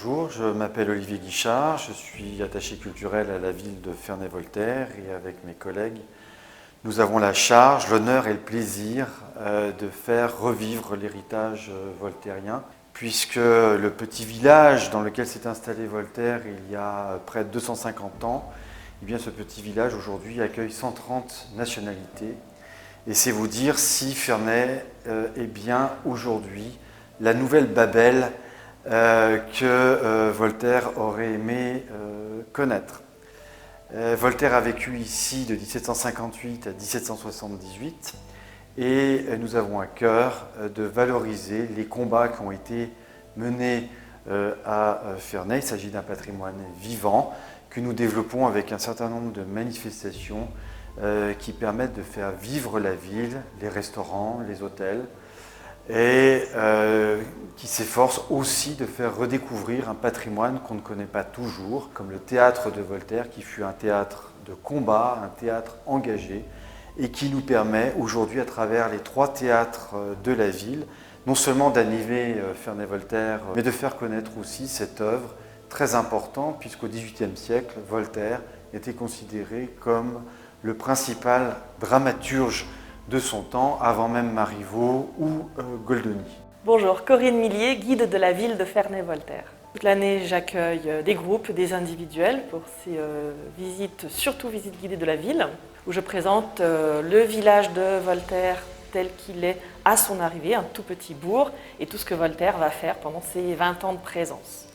bonjour, je m'appelle Olivier Guichard, je suis attaché culturel à la ville de Ferney-Voltaire et avec mes collègues, nous avons la charge, l'honneur et le plaisir de faire revivre l'héritage voltairien, puisque le petit village dans lequel s'est installé Voltaire il y a près de 250 ans, eh bien ce petit village aujourd'hui accueille 130 nationalités. Et c'est vous dire si Ferney est bien aujourd'hui la nouvelle Babel que Voltaire aurait aimé connaître. Voltaire a vécu ici de 1758 à 1778 et nous avons à cœur de valoriser les combats qui ont été menés à Ferney. Il s'agit d'un patrimoine vivant que nous développons avec un certain nombre de manifestations qui permettent de faire vivre la ville, les restaurants, les hôtels, et qui s'efforcent aussi de faire redécouvrir un patrimoine qu'on ne connaît pas toujours, comme le théâtre de Voltaire, qui fut un théâtre de combat, un théâtre engagé, et qui nous permet aujourd'hui, à travers les 3 théâtres de la ville, non seulement d'animer Ferney-Voltaire, mais de faire connaître aussi cette œuvre très importante, puisqu'au XVIIIe siècle, Voltaire était considéré comme le principal dramaturge de son temps, avant même Marivaux ou Goldoni. Bonjour, Corinne Millier, guide de la ville de Ferney-Voltaire. Toute l'année, j'accueille des groupes, des individuels pour ces visites, surtout visites guidées de la ville, où je présente le village de Voltaire tel qu'il est à son arrivée, un tout petit bourg, et tout ce que Voltaire va faire pendant ses 20 ans de présence.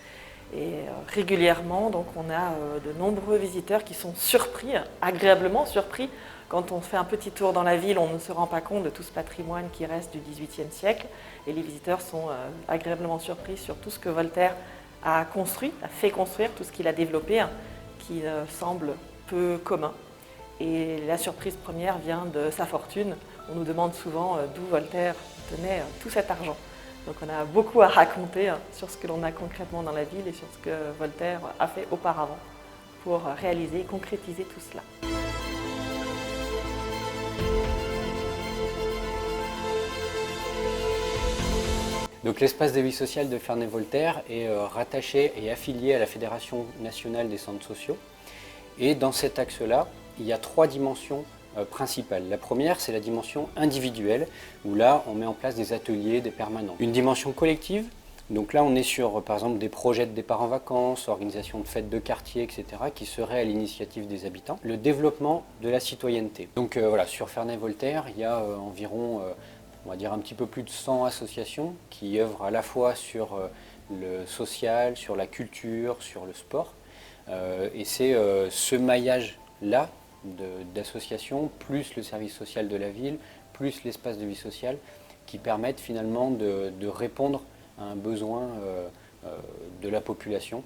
Et régulièrement, donc, on a de nombreux visiteurs qui sont surpris, agréablement surpris. Quand on fait un petit tour dans la ville, on ne se rend pas compte de tout ce patrimoine qui reste du XVIIIe siècle. Et les visiteurs sont agréablement surpris sur tout ce que Voltaire a construit, a fait construire, tout ce qu'il a développé, qui semble peu commun. Et la surprise première vient de sa fortune. On nous demande souvent d'où Voltaire tenait tout cet argent. Donc on a beaucoup à raconter sur ce que l'on a concrètement dans la ville et sur ce que Voltaire a fait auparavant pour réaliser et concrétiser tout cela. Donc l'espace de vie sociale de Ferney-Voltaire est rattaché et affilié à la Fédération nationale des centres sociaux. Et dans cet axe-là, il y a 3 dimensions principales. La première, c'est la dimension individuelle, où là, on met en place des ateliers, des permanents. Une dimension collective, donc là, on est sur, par exemple, des projets de départ en vacances, organisation de fêtes de quartier, etc., qui seraient à l'initiative des habitants. Le développement de la citoyenneté. Donc voilà, sur Ferney-Voltaire, il y a environ, on va dire un petit peu plus de 100 associations qui œuvrent à la fois sur le social, sur la culture, sur le sport. Et c'est ce maillage-là d'associations, plus le service social de la ville, plus l'espace de vie sociale, qui permettent finalement de répondre à un besoin de la population.